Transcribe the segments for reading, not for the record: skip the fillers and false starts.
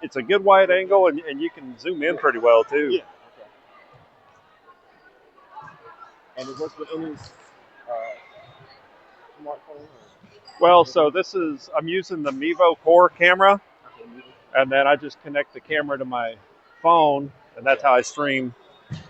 it's a good wide angle, and you can zoom in pretty well too. Yeah. Okay. And it works with any smartphone. Well, so I'm using the Mevo Core camera, Okay. and then I just connect the camera to my phone, and that's how I stream. Okay.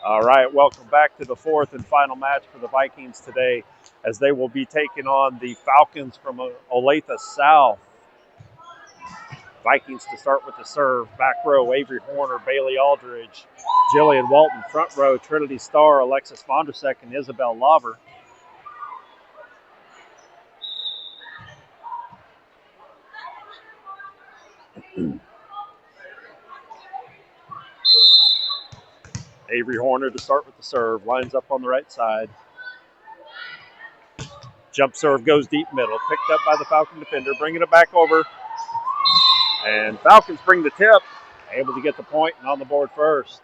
All right, welcome back to the fourth and final match for the Vikings today, as they will be taking on the Falcons from Olathe South. Vikings to start with the serve. Back row, Avery Horner, Bailey Aldridge, Jillian Walton. Front row, Trinity Starr, Alexis Vondrasek, and Isabel Lauver. Avery Horner to start with the serve. Lines up on the right side. Jump serve goes deep middle. Picked up by the Falcon defender. Bringing it back over. And Falcons bring the tip. Able to get the point and on the board first.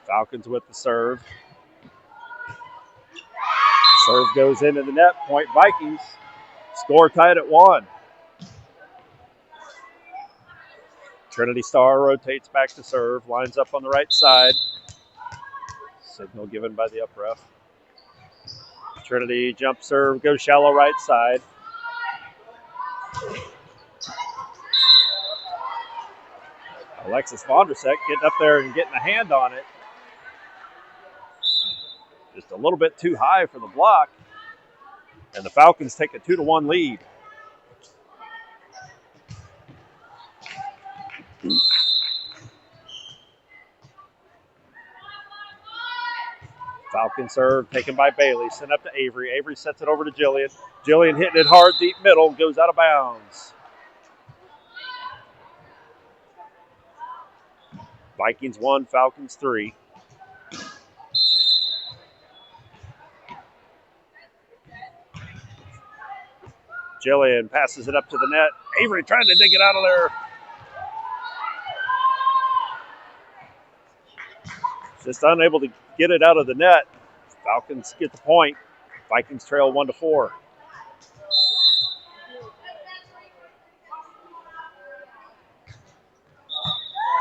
Falcons with the serve. Serve goes into the net. Point Vikings. Score tied at 1. Trinity Starr rotates back to serve. Lines up on the right side. Signal given by the up ref. Trinity jump serve. Goes shallow right side. Alexis Vondrasek getting up there and getting a hand on it. Just a little bit too high for the block. And the Falcons take a 2-1 lead. Falcon serve taken by Bailey. Sent up to Avery. Avery sets it over to Jillian. Jillian hitting it hard, deep middle. Goes out of bounds. Vikings 1, Falcons 3. Jillian passes it up to the net. Avery trying to dig it out of there. Just unable to get it out of the net. Falcons get the point. Vikings trail 1-4.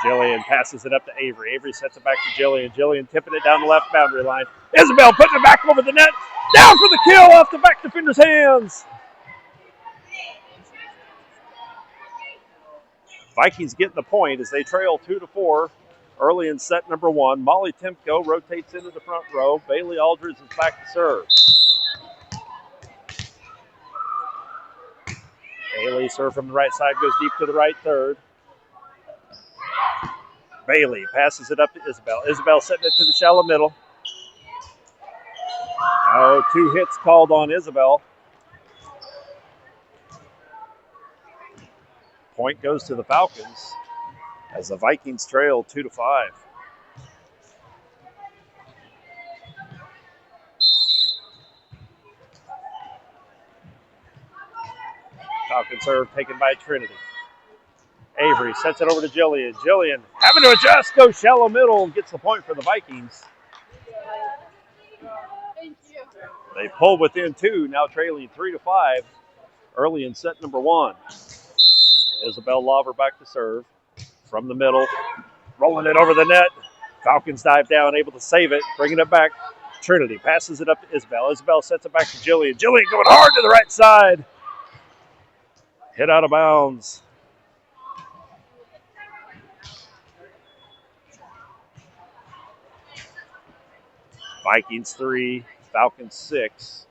Jillian passes it up to Avery. Avery sets it back to Jillian. Jillian tipping it down the left boundary line. Isabel putting it back over the net. Down for the kill off the back defender's hands. Vikings getting the point as they trail 2-4 early in set number 1. Molly Timko rotates into the front row. Bailey Aldridge is back to serve. Bailey serve from the right side, goes deep to the right third. Bailey passes it up to Isabel. Isabel setting it to the shallow middle. Oh, 2 hits called on Isabel. Point goes to the Falcons as the Vikings trail 2-5. Falcon serve taken by Trinity. Avery sets it over to Jillian. Jillian having to adjust, goes shallow middle, and gets the point for the Vikings. They pull within 2, now trailing 3-5 early in set number 1. Isabel Lauver back to serve from the middle, rolling it over the net. Falcons dive down, able to save it, bringing it back. Trinity passes it up to Isabel. Isabel sets it back to Jillian. Jillian going hard to the right side. Hit out of bounds. Vikings 3, Falcons 6.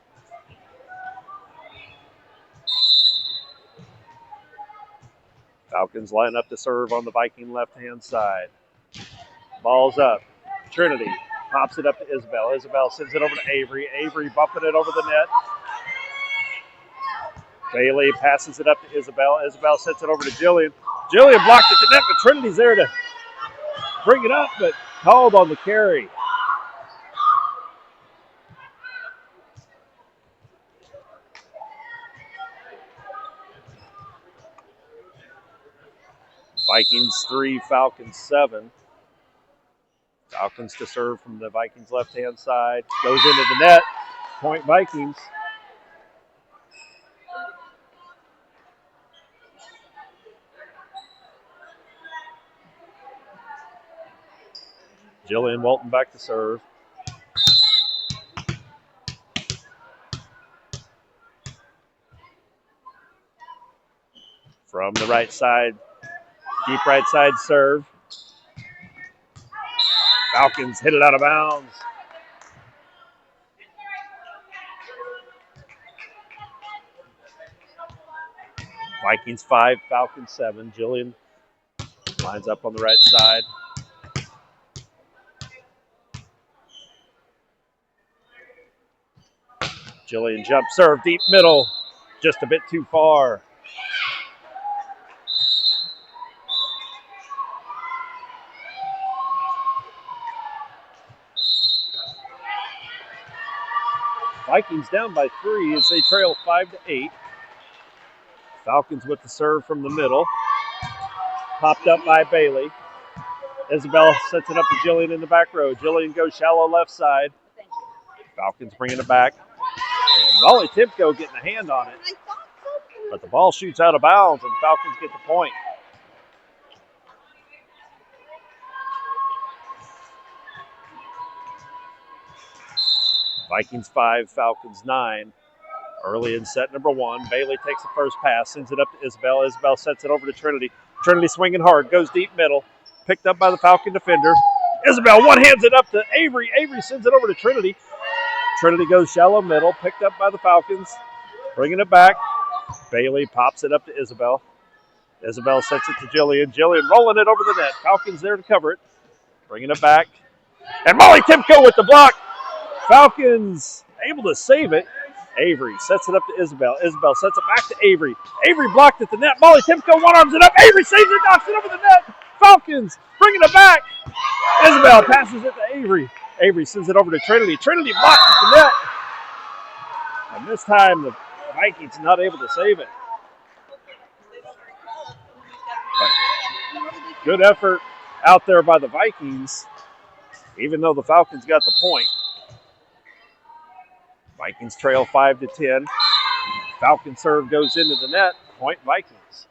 Falcons line up to serve on the Viking left-hand side. Ball's up. Trinity pops it up to Isabel. Isabel sends it over to Avery. Avery bumping it over the net. Bailey passes it up to Isabel. Isabel sets it over to Jillian. Jillian blocked at the net, but Trinity's there to bring it up, but called on the carry. Vikings 3, Falcons 7. Falcons to serve from the Vikings left-hand side. Goes into the net. Point Vikings. Jillian Walton back to serve. From the right side, deep right side serve. Falcons hit it out of bounds. Vikings 5, Falcons 7. Jillian lines up on the right side. Jillian jump serve, deep middle, just a bit too far. Vikings down by 3 as they trail 5-8. Falcons with the serve from the middle. Popped up by Bailey. Isabel sets it up to Jillian in the back row. Jillian goes shallow left side. Falcons bringing it back. And Molly Timko getting a hand on it. But the ball shoots out of bounds and Falcons get the point. Vikings 5, Falcons 9. Early in set number 1, Bailey takes the first pass, sends it up to Isabel. Isabel sets it over to Trinity. Trinity swinging hard, goes deep middle. Picked up by the Falcon defender. Isabel one-hands it up to Avery. Avery sends it over to Trinity. Trinity goes shallow middle, picked up by the Falcons. Bringing it back. Bailey pops it up to Isabel. Isabel sets it to Jillian. Jillian rolling it over the net. Falcons there to cover it. Bringing it back. And Molly Timko with the block. Falcons able to save it. Avery sets it up to Isabel. Isabel sets it back to Avery. Avery blocked at the net. Molly Timko one-arms it up. Avery saves it, knocks it over the net. Falcons bringing it back. Isabel passes it to Avery. Avery sends it over to Trinity. Trinity blocks at the net. And this time the Vikings not able to save it. But good effort out there by the Vikings, even though the Falcons got the point. Vikings trail 5-10. Falcon serve goes into the net. Point Vikings.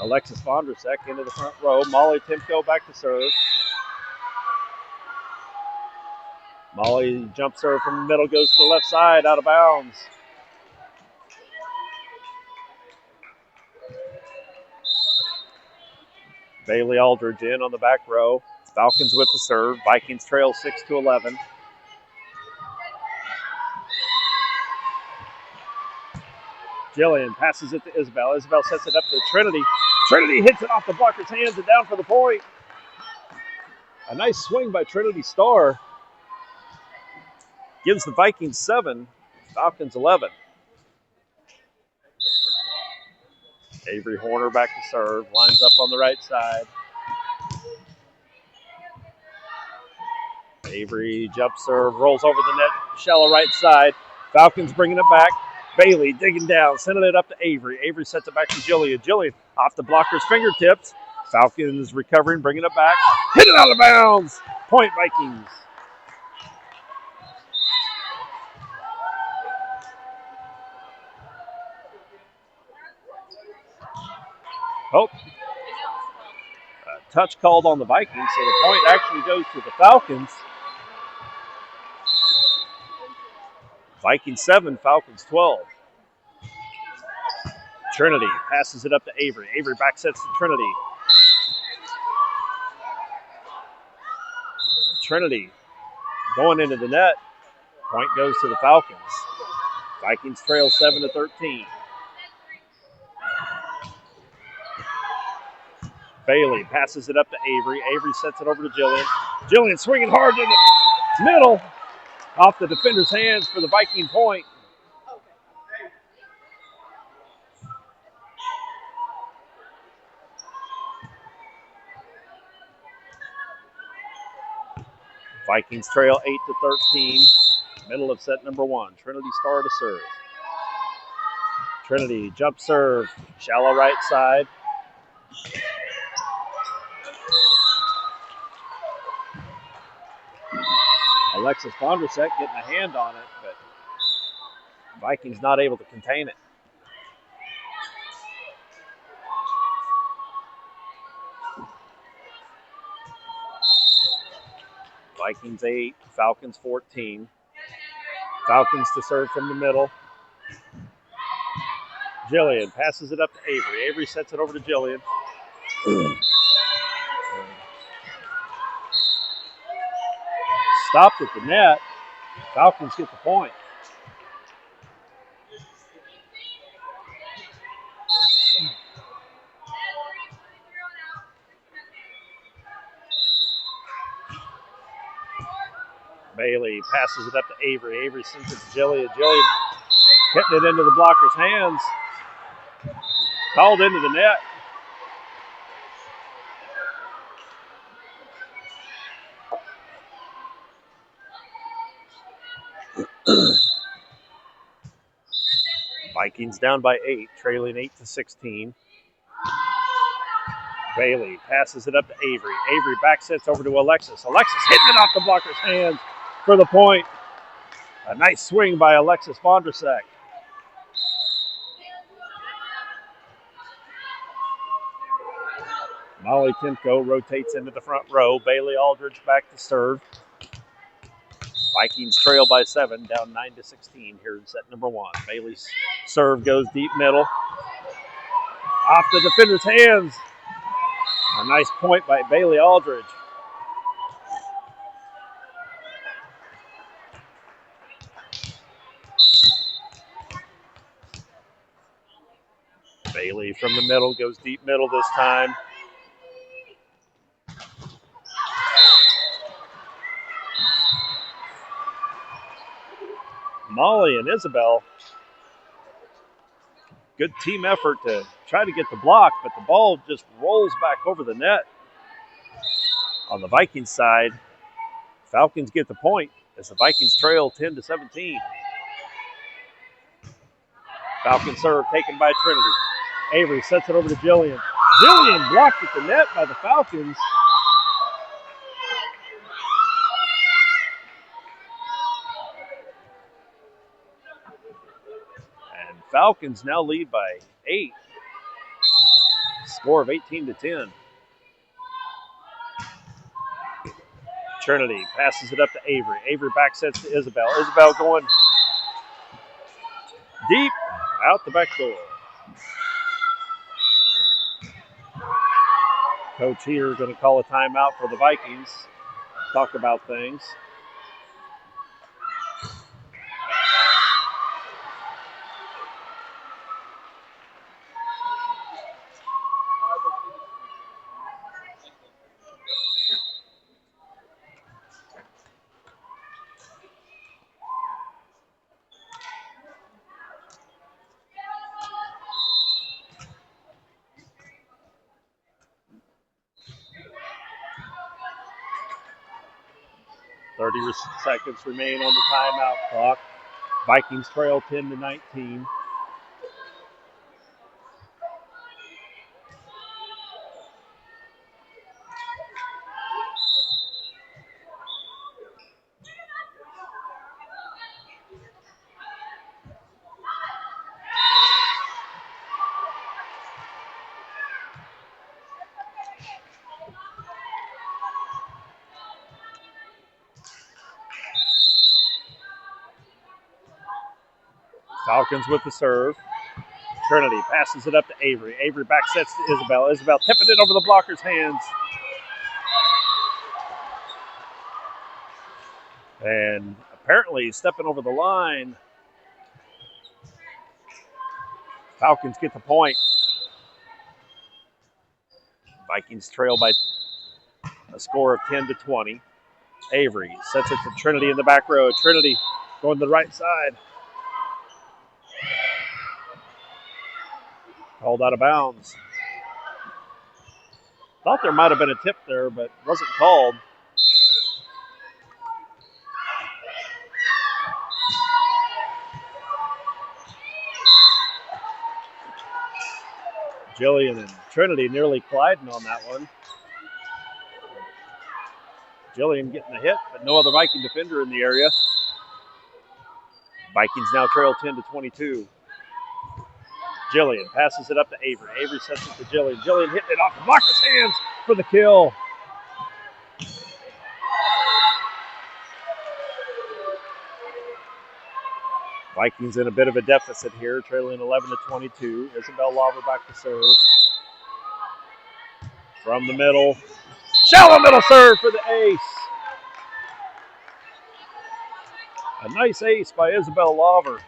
Alexis Vondrasek into the front row. Molly Timko back to serve. Molly jump serve from the middle, goes to the left side, out of bounds. Bailey Aldridge in on the back row. Falcons with the serve. Vikings trail 6-11. Jillian passes it to Isabel. Isabel sets it up to Trinity. Trinity hits it off the blocker's hands and down for the point. A nice swing by Trinity Starr. Gives the Vikings 7, Falcons 11. Avery Horner back to serve. Lines up on the right side. Avery jump serve, rolls over the net, shallow right side. Falcons bringing it back. Bailey digging down, sending it up to Avery. Avery sets it back to Jillian. Jillian off the blocker's fingertips. Falcons recovering, bringing it back. Hit it out of bounds. Point Vikings. Oh, a touch called on the Vikings, so the point actually goes to the Falcons. Vikings 7, Falcons 12. Trinity passes it up to Avery. Avery back sets to Trinity. Trinity going into the net. Point goes to the Falcons. Vikings trail 7-13. Bailey passes it up to Avery. Avery sets it over to Jillian. Jillian swinging hard in the middle. Off the defender's hands for the Viking point. Vikings trail 8-13. Middle of set number 1. Trinity Star to serve. Trinity jump serve, shallow right side. Alexis Vondrasek getting a hand on it, but Vikings not able to contain it. Vikings 8, Falcons 14. Falcons to serve from the middle. Jillian passes it up to Avery. Avery sets it over to Jillian. Stopped at the net. Falcons get the point. Bailey passes it up to Avery. Avery sends it to Jillian. Jillian hitting it into the blocker's hands. Called into the net. Vikings down by 8, trailing 8-16. Bailey passes it up to Avery. Avery back sets over to Alexis. Alexis hitting it off the blocker's hands for the point. A nice swing by Alexis Vondrasek. Molly Timko rotates into the front row. Bailey Aldridge back to serve. Vikings trail by 7, down 9-16 here in set number 1. Bailey's serve goes deep middle. Off the defender's hands. A nice point by Bailey Aldridge. Bailey from the middle goes deep middle this time. Molly and Isabel, good team effort to try to get the block, but the ball just rolls back over the net. On the Vikings side, Falcons get the point as the Vikings trail 10-17. Falcons serve taken by Trinity. Avery sets it over to Jillian. Jillian blocked at the net by the Falcons. And Falcons now lead by 8. Score of 18-10. Trinity passes it up to Avery. Avery back sets to Isabel. Isabel going deep out the back door. Coach here is going to call a timeout for the Vikings. Talk about things. Seconds remain on the timeout clock. Vikings trail 10-19. Falcons with the serve. Trinity passes it up to Avery. Avery back sets to Isabel. Isabel tipping it over the blocker's hands. And apparently stepping over the line. Falcons get the point. Vikings trail by a score of 10-20. Avery sets it to Trinity in the back row. Trinity going to the right side. Called out of bounds. Thought there might have been a tip there, but wasn't called. Jillian and Trinity nearly colliding on that one. Jillian getting a hit, but no other Viking defender in the area. Vikings now trail 10-22. Jillian passes it up to Avery. Avery sets it to Jillian. Jillian hitting it off the blocker's hands for the kill. Vikings in a bit of a deficit here, trailing 11-22. Isabel Lawver back to serve. From the middle. Shallow middle serve for the ace. A nice ace by Isabel Lawver.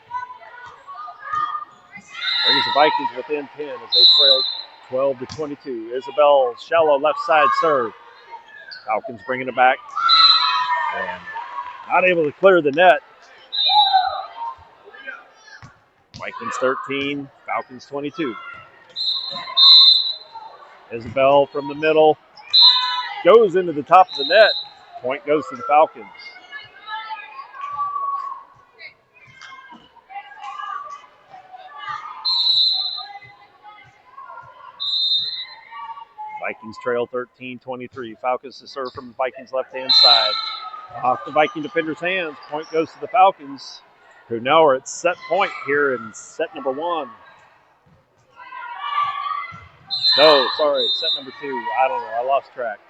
Brings the Vikings within 10 as they trail 12-22. Isabel, shallow left side serve. Falcons bringing it back. And not able to clear the net. Vikings 13, Falcons 22. Isabel from the middle. Goes into the top of the net. Point goes to the Falcons. Vikings trail 13-23. Falcons to serve from the Vikings left-hand side. Off the Viking defender's hands. Point goes to the Falcons, who now are at set point here in set number 1. No, sorry, set number 2. I don't know. I lost track.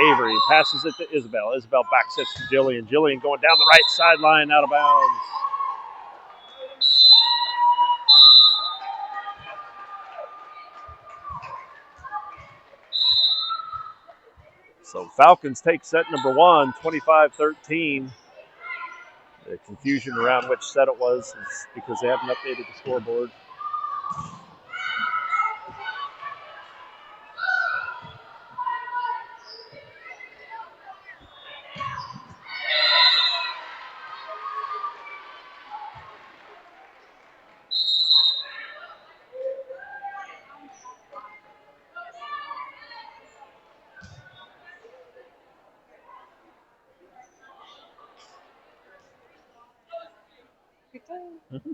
Avery passes it to Isabel. Isabel back sets to Jillian. Jillian going down the right sideline, out of bounds. So Falcons take set number 1, 25-13. The confusion around which set it was is because they haven't updated the scoreboard. Mm-hmm.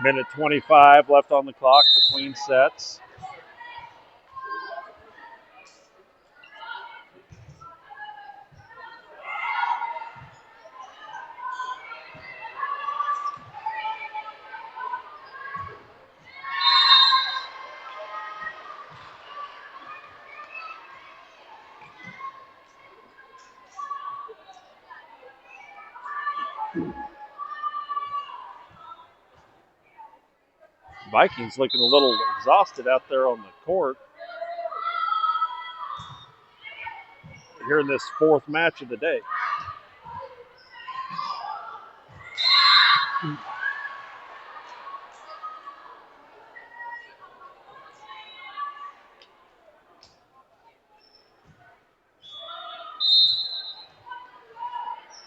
Minute 25 left on the clock between sets. Vikings looking a little exhausted out there on the court. Here in this 4th match of the day.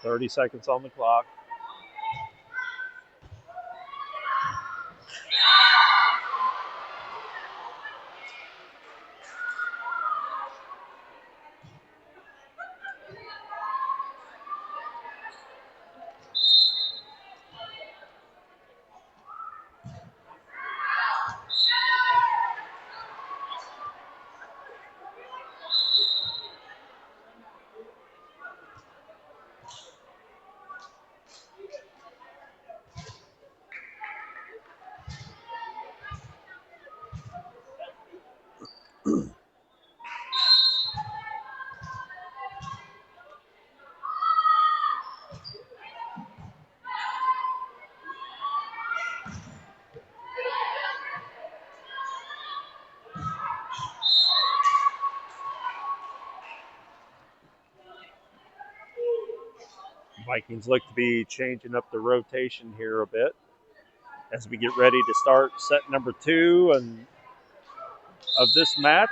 .30 seconds on the clock. Vikings look to be changing up the rotation here a bit as we get ready to start set number 2 and of this match.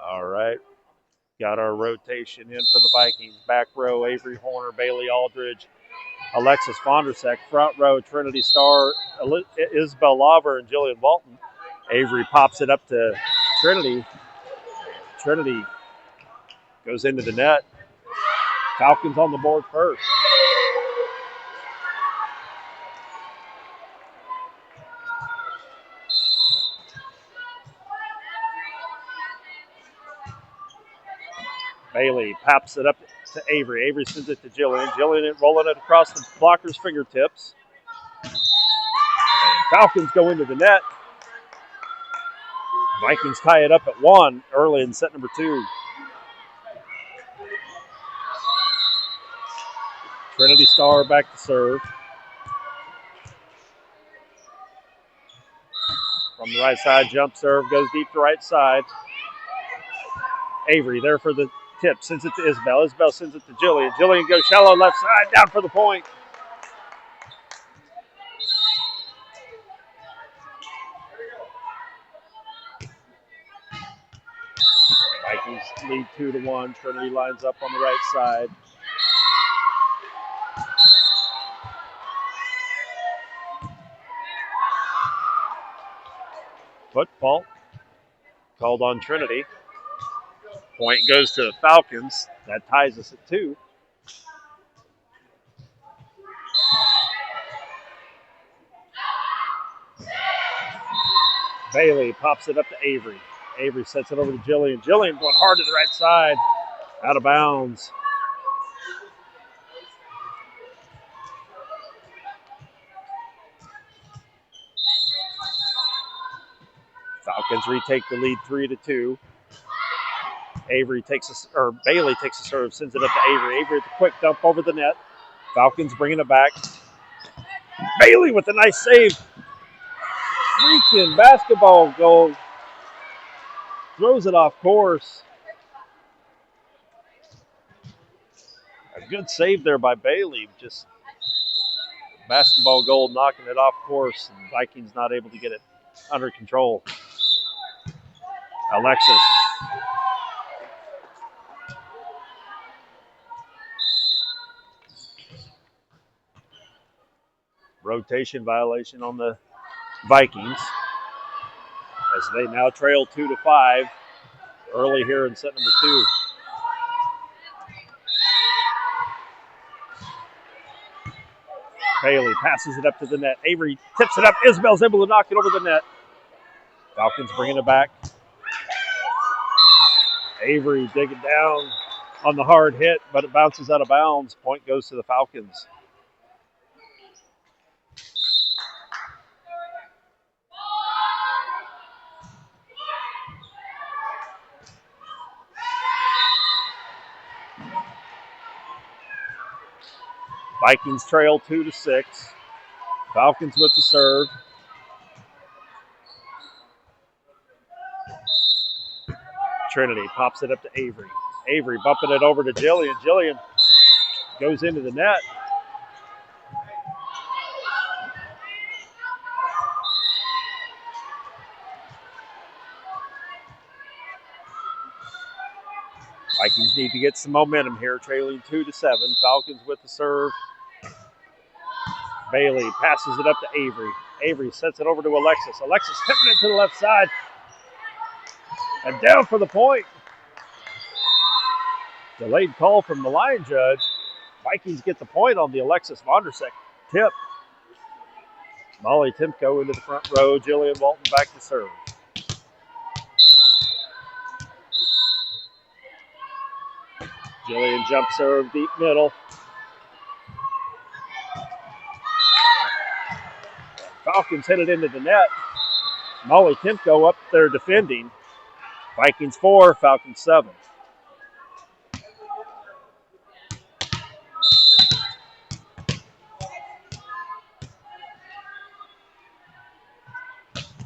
All right. Got our rotation in for the Vikings. Back row, Avery Horner, Bailey Aldridge, Alexis Vondersek. Front row, Trinity Starr, Isabel Lauver, and Jillian Walton. Avery pops it up to Trinity. Trinity goes into the net. Falcons on the board first. Bailey pops it up to Avery. Avery sends it to Jillian. Jillian rolling it across the blocker's fingertips. And Falcons go into the net. Vikings tie it up at 1 early in set number 2. Trinity Starr back to serve. From the right side, jump serve, goes deep to right side. Avery there for the tip, sends it to Isabel. Isabel sends it to Jillian. Jillian goes shallow left side, down for the point. Vikings lead 2-1. Trinity lines up on the right side. Football called on Trinity. Point goes to the Falcons. That ties us at 2. Bailey pops it up to Avery. Avery sets it over to Jillian. Jillian going hard to the right side. Out of bounds. Falcons retake the lead 3-2. Bailey takes a serve, sends it up to Avery. Avery with a quick dump over the net. Falcons bringing it back. Bailey with a nice save. Freaking basketball goal. Throws it off course. A good save there by Bailey. Just basketball goal knocking it off course, and Vikings not able to get it under control. Alexis. Rotation violation on the Vikings as they now trail 2-5 early here in set number 2. Bailey passes it up to the net. Avery tips it up. Isabel's able to knock it over the net. Falcons bringing it back. Avery digging down on the hard hit, but it bounces out of bounds. Point goes to the Falcons. Vikings trail 2-6. Falcons with the serve. Trinity pops it up to Avery. Avery bumping it over to Jillian. Jillian goes into the net. Vikings need to get some momentum here, trailing 2-7. Falcons with the serve. Bailey passes it up to Avery. Avery sets it over to Alexis. Alexis tipping it to the left side. And down for the point. Delayed call from the line judge. Vikings get the point on the Alexis Vondersek tip. Molly Timko into the front row. Jillian Walton back to serve. Jillian jump serve, deep middle. Falcons hit it into the net. Molly Timko up there defending. Vikings 4, Falcons 7.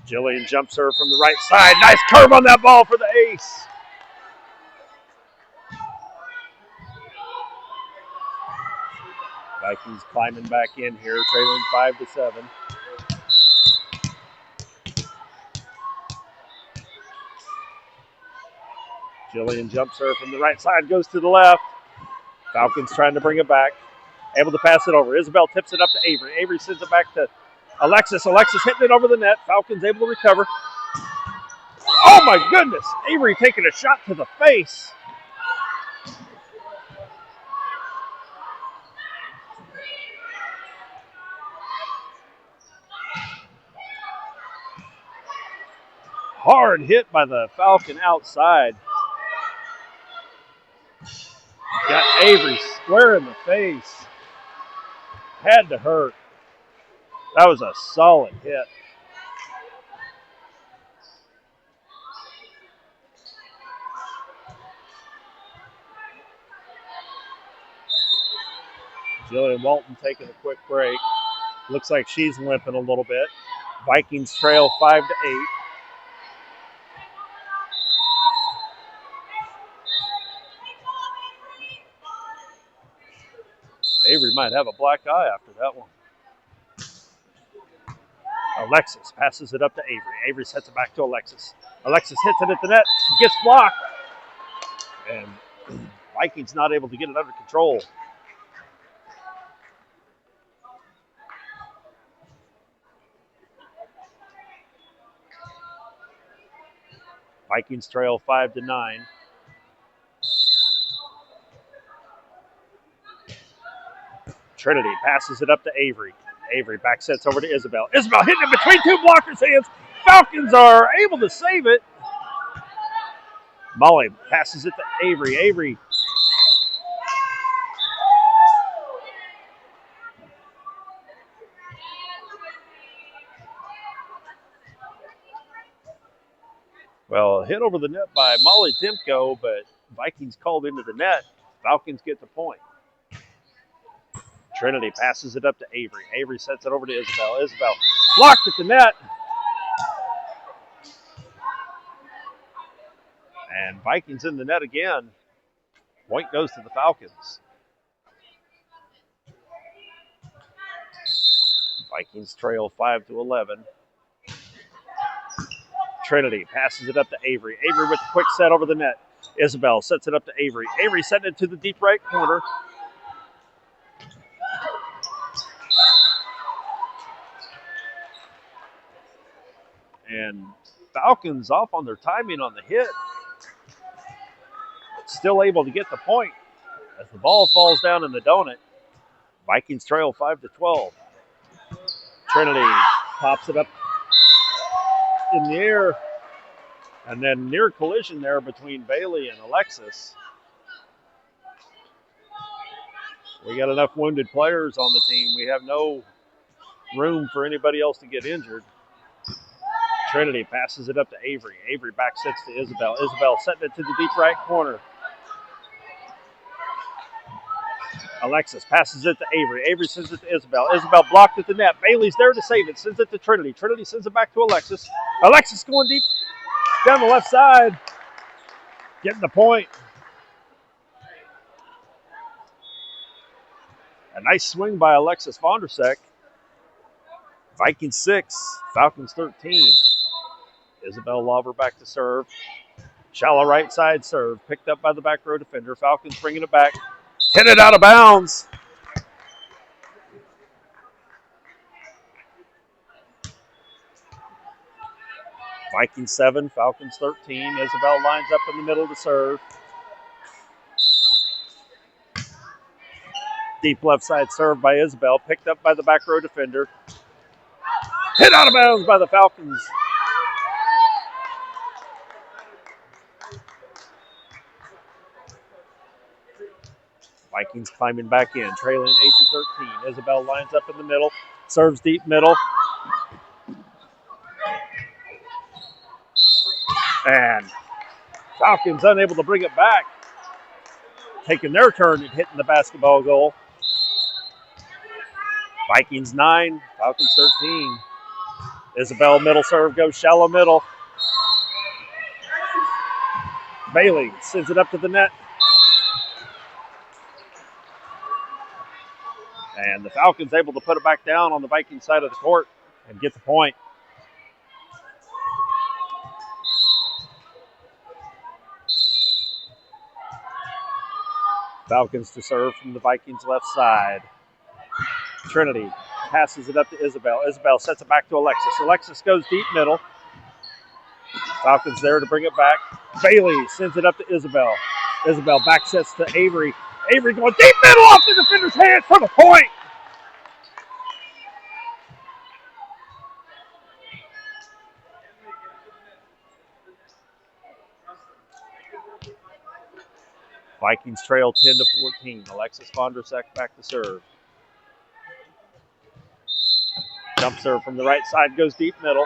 Jillian jump serve from the right side. Nice curve on that ball for the ace. Vikings climbing back in here, trailing 5-7. Jillian jump serve from the right side, goes to the left. Falcons trying to bring it back. Able to pass it over. Isabel tips it up to Avery. Avery sends it back to Alexis. Alexis hitting it over the net. Falcons able to recover. Oh my goodness! Avery taking a shot to the face. Hard hit by the Falcon outside. Got Avery square in the face. Had to hurt. That was a solid hit. Jillian Walton taking a quick break. Looks like she's limping a little bit. Vikings trail 5-8. Avery might have a black eye after that one. Alexis passes it up to Avery. Avery sets it back to Alexis. Alexis hits it at the net, gets blocked. And Vikings not able to get it under control. Vikings trail 5-9. Trinity passes it up to Avery. Avery back sets over to Isabel. Isabel hitting it between two blockers' hands. Falcons are able to save it. Molly passes it to Avery. Avery hit over the net by Molly Timko, but Vikings called into the net. Falcons get the point. Trinity passes it up to Avery. Avery sets it over to Isabel. Isabel blocked at the net. And Vikings in the net again. Point goes to the Falcons. Vikings trail 5-11. Trinity passes it up to Avery. Avery with a quick set over the net. Isabel sets it up to Avery. Avery setting it to the deep right corner. And Falcons off on their timing on the hit. Still able to get the point as the ball falls down in the donut. Vikings trail 5-12. Trinity pops it up in the air. And then near collision there between Bailey and Alexis. We got enough wounded players on the team. We have no room for anybody else to get injured. Trinity passes it up to Avery. Avery back sets to Isabel. Isabel setting it to the deep right corner. Alexis passes it to Avery. Avery sends it to Isabel. Isabel blocked at the net. Bailey's there to save it. Sends it to Trinity. Trinity sends it back to Alexis. Alexis going deep down the left side. Getting the point. A nice swing by Alexis Vondersek. Vikings 6, Falcons 13. Isabel Lawver back to serve. Shallow right side serve. Picked up by the back row defender. Falcons bringing it back. Hit it out of bounds. Vikings 7, Falcons 13. Isabel lines up in the middle to serve. Deep left side serve by Isabel. Picked up by the back row defender. Hit out of bounds by the Falcons. Vikings climbing back in, trailing 8-13. Isabel lines up in the middle, serves deep middle. And Falcons unable to bring it back. Taking their turn at hitting the basketball goal. Vikings 9, Falcons 13. Isabel middle serve goes shallow middle. Bailey sends it up to the net. And the Falcons able to put it back down on the Viking side of the court and get the point. Falcons to serve from the Vikings left side. Trinity passes it up to Isabel. Isabel sets it back to Alexis. Alexis goes deep middle. Falcons there to bring it back. Bailey sends it up to Isabel. Isabel back sets to Avery. Avery going deep middle off the defender's hand for the point. Vikings trail 10-14. Alexis Vondrasek back to serve. Jump serve from the right side goes deep middle.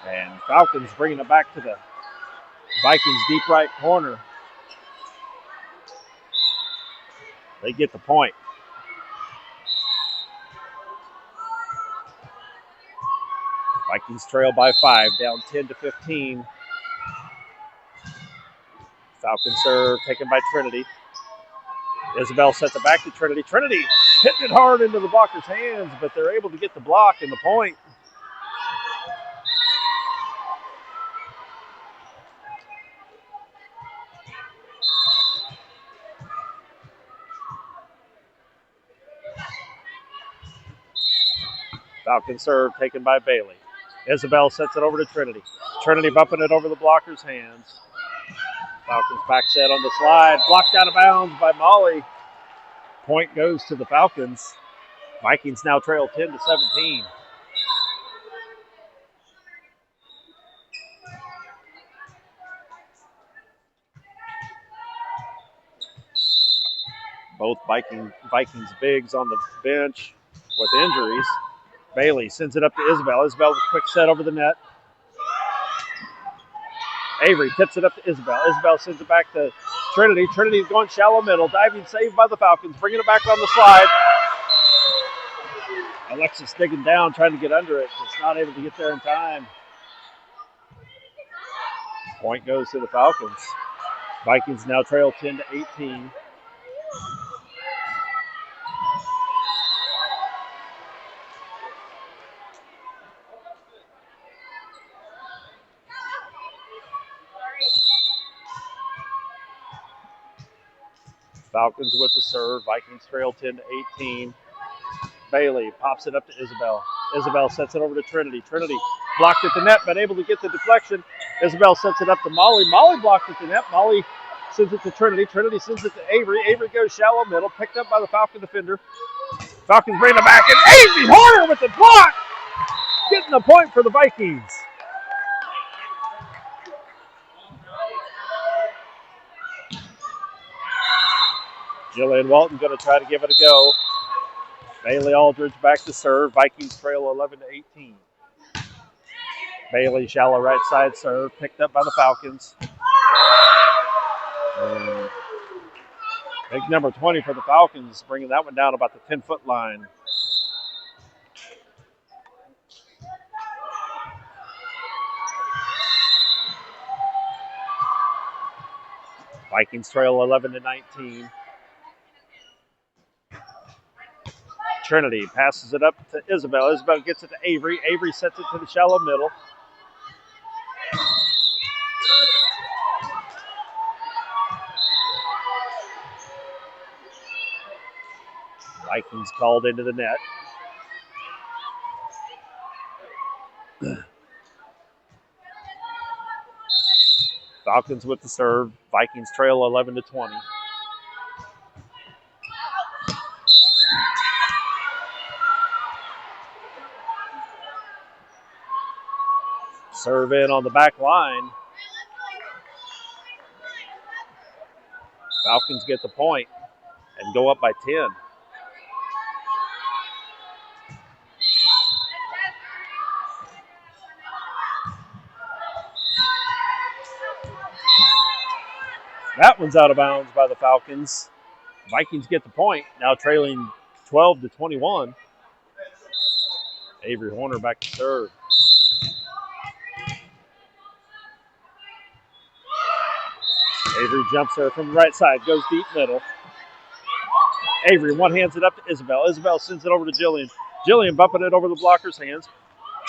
And Falcons bringing it back to the Vikings deep right corner. They get the point. Vikings trail by 5, down 10-15. Falcons serve taken by Trinity. Isabel sets it back to Trinity. Trinity hitting it hard into the blocker's hands, but they're able to get the block and the point. Falcons serve taken by Bailey. Isabel sets it over to Trinity. Trinity bumping it over the blocker's hands. Falcons back set on the slide. Blocked out of bounds by Molly. Point goes to the Falcons. Vikings now trail 10-17. Both Vikings bigs on the bench with injuries. Bailey sends it up to Isabel. Isabel with a quick set over the net. Avery tips it up to Isabel. Isabel sends it back to Trinity. Trinity's going shallow middle. Diving save by the Falcons. Bringing it back on the slide. Alexis digging down, trying to get under it. Just not able to get there in time. Point goes to the Falcons. Vikings now trail 10-18. Falcons with the serve. Vikings trail 10-18. Bailey pops it up to Isabel. Isabel sets it over to Trinity. Trinity blocked at the net, but able to get the deflection. Isabel sets it up to Molly. Molly blocked at the net. Molly sends it to Trinity. Trinity sends it to Avery. Avery goes shallow middle, picked up by the Falcon defender. Falcons bring it back, and Avery Horner with the block, getting the point for the Vikings. Jillian Walton going to try to give it a go. Bailey Aldridge back to serve. Vikings trail 11-18. Bailey shallow right side serve, picked up by the Falcons. And big number 20 for the Falcons, bringing that one down about the 10-foot line. Vikings trail 11-19. Trinity passes it up to Isabel. Isabel gets it to Avery. Avery sets it to the shallow middle. Vikings called into the net. Falcons with the serve. Vikings trail 11-20. Serve in on the back line. Falcons get the point and go up by 10. That one's out of bounds by the Falcons. Vikings get the point, now trailing 12-21. Avery Horner back to serve. Avery jumps there from the right side, goes deep middle. Avery one hands it up to Isabel. Isabel sends it over to Jillian. Jillian bumping it over the blocker's hands.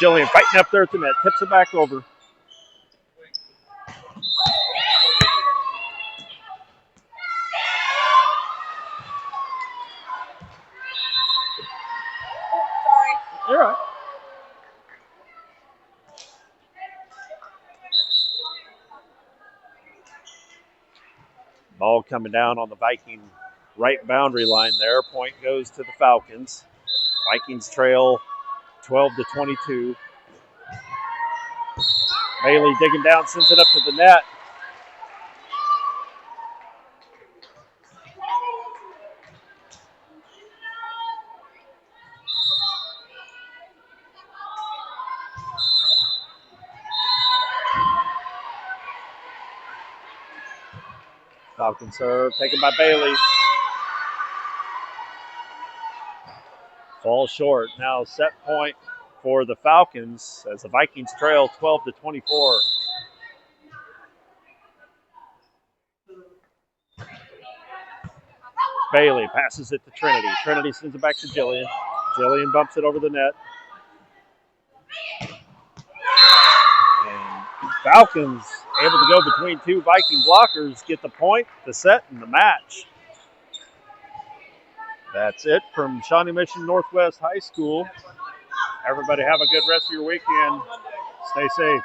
Jillian fighting up there at the net, tips it back over. You're right. Ball coming down on the Viking right boundary line there. Point goes to the Falcons. Vikings trail 12-22. Bailey digging down, sends it up to the net. Falcon serve taken by Bailey. Falls short. Now set point for the Falcons as the Vikings trail 12-24. Bailey passes it to Trinity. Trinity sends it back to Jillian. Jillian bumps it over the net. And Falcons able to go between two Viking blockers, get the point, the set, and the match. That's it from Shawnee Mission Northwest High School. Everybody have a good rest of your weekend. Stay safe.